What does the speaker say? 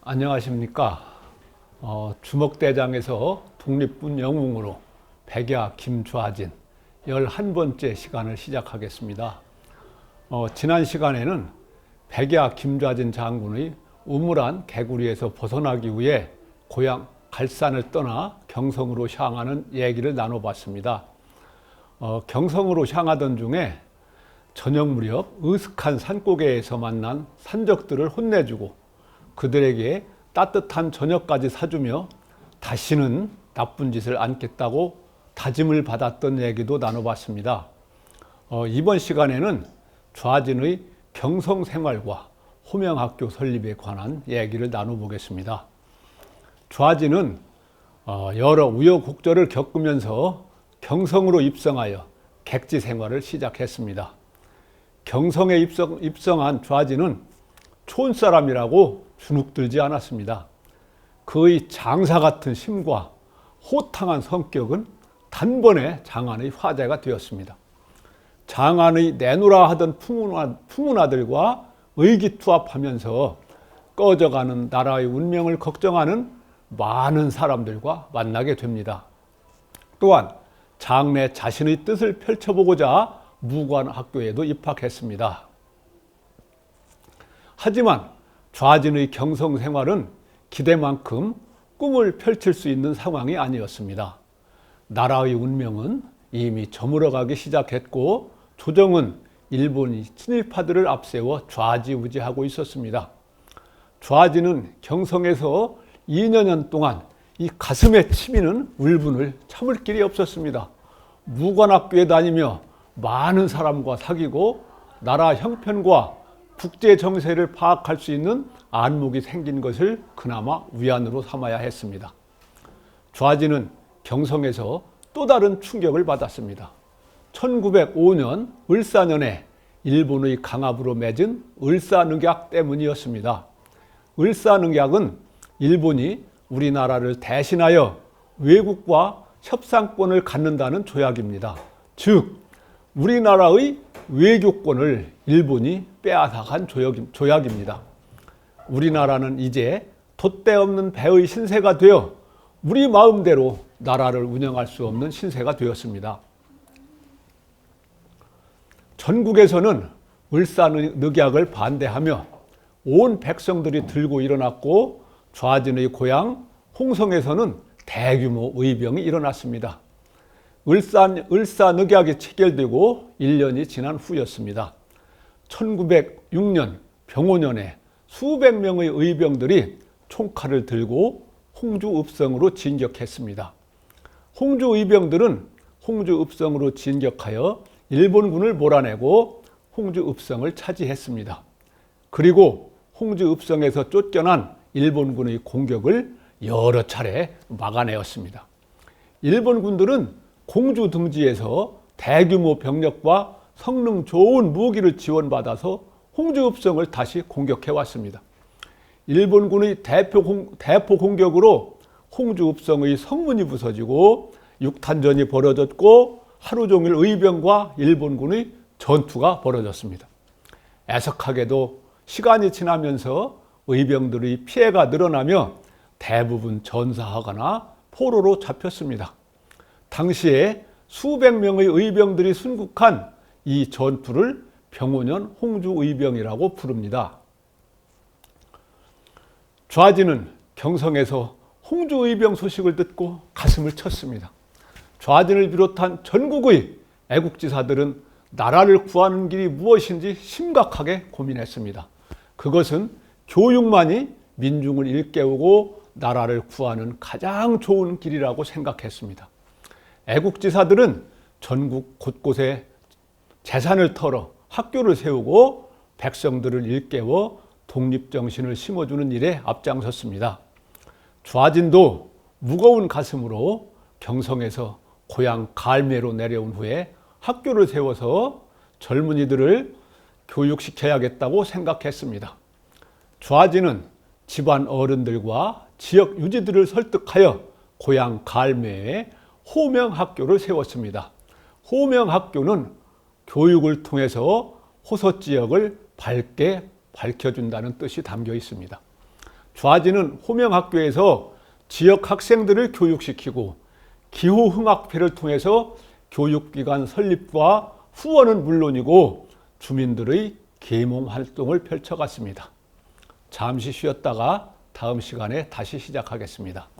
안녕하십니까. 주먹대장에서 독립군 영웅으로 백야 김좌진 11번째 시간을 시작하겠습니다. 지난 시간에는 백야 김좌진 장군의 우물안 개구리에서 벗어나기 위해 고향 갈산을 떠나 경성으로 향하는 얘기를 나눠봤습니다. 경성으로 향하던 중에 저녁 무렵 으슥한 산고개에서 만난 산적들을 혼내주고 그들에게 따뜻한 저녁까지 사주며 다시는 나쁜 짓을 않겠다고 다짐을 받았던 얘기도 나눠봤습니다. 이번 시간에는 좌진의 경성 생활과 호명학교 설립에 관한 얘기를 나눠보겠습니다. 좌진은 여러 우여곡절을 겪으면서 경성으로 입성하여 객지 생활을 시작했습니다. 경성에 입성한 좌진은 촌사람이라고 주눅들지 않았습니다. 그의 장사 같은 심과 호탕한 성격은 단번에 장안의 화제가 되었습니다. 장안의 내노라 하던 풍운아들과 의기투합하면서 꺼져가는 나라의 운명을 걱정하는 많은 사람들과 만나게 됩니다. 또한 장래 자신의 뜻을 펼쳐보고자 무관학교에도 입학했습니다. 하지만 좌진의 경성 생활은 기대만큼 꿈을 펼칠 수 있는 상황이 아니었습니다. 나라의 운명은 이미 저물어가기 시작했고 조정은 일본이 친일파들을 앞세워 좌지우지하고 있었습니다. 좌진은 경성에서 2년 동안 이 가슴에 치미는 울분을 참을 길이 없었습니다. 무관학교에 다니며 많은 사람과 사귀고 나라 형편과 국제 정세를 파악할 수 있는 안목이 생긴 것을 그나마 위안으로 삼아야 했습니다. 좌진은 경성에서 또 다른 충격을 받았습니다. 1905년 을사년에 일본의 강압으로 맺은 을사늑약 때문이었습니다. 을사늑약은 일본이 우리나라를 대신하여 외국과 협상권을 갖는다는 조약입니다. 즉 우리나라의 외교권을 일본이 빼앗아간 조약입니다. 우리나라는 이제 돛대 없는 배의 신세가 되어 우리 마음대로 나라를 운영할 수 없는 신세가 되었습니다. 전국에서는 을사늑약을 반대하며 온 백성들이 들고 일어났고 좌진의 고향 홍성에서는 대규모 의병이 일어났습니다. 을사늑약이 체결되고 1년이 지난 후였습니다. 1906년 병오년에 수백 명의 의병들이 총칼을 들고 홍주 읍성으로 진격했습니다. 홍주 의병들은 홍주 읍성으로 진격하여 일본군을 몰아내고 홍주 읍성을 차지했습니다. 그리고 홍주 읍성에서 쫓겨난 일본군의 공격을 여러 차례 막아내었습니다. 일본군들은 공주 등지에서 대규모 병력과 성능 좋은 무기를 지원받아서 홍주 읍성을 다시 공격해 왔습니다. 일본군의 대포 공격으로 홍주 읍성의 성문이 부서지고 육탄전이 벌어졌고 하루 종일 의병과 일본군의 전투가 벌어졌습니다. 애석하게도 시간이 지나면서 의병들의 피해가 늘어나며 대부분 전사하거나 포로로 잡혔습니다. 당시에 수백 명의 의병들이 순국한 이 전투를 병오년 홍주의병이라고 부릅니다. 좌진은 경성에서 홍주의병 소식을 듣고 가슴을 쳤습니다. 좌진을 비롯한 전국의 애국지사들은 나라를 구하는 길이 무엇인지 심각하게 고민했습니다. 그것은 교육만이 민중을 일깨우고 나라를 구하는 가장 좋은 길이라고 생각했습니다. 애국지사들은 전국 곳곳에 재산을 털어 학교를 세우고 백성들을 일깨워 독립정신을 심어주는 일에 앞장섰습니다. 좌진도 무거운 가슴으로 경성에서 고향 갈매로 내려온 후에 학교를 세워서 젊은이들을 교육시켜야겠다고 생각했습니다. 좌진은 집안 어른들과 지역 유지들을 설득하여 고향 갈매에 호명학교를 세웠습니다. 호명학교는 교육을 통해서 호소 지역을 밝게 밝혀준다는 뜻이 담겨 있습니다. 좌지는 호명학교에서 지역 학생들을 교육시키고 기후흥학회를 통해서 교육기관 설립과 후원은 물론이고 주민들의 계몽 활동을 펼쳐갔습니다. 잠시 쉬었다가 다음 시간에 다시 시작하겠습니다.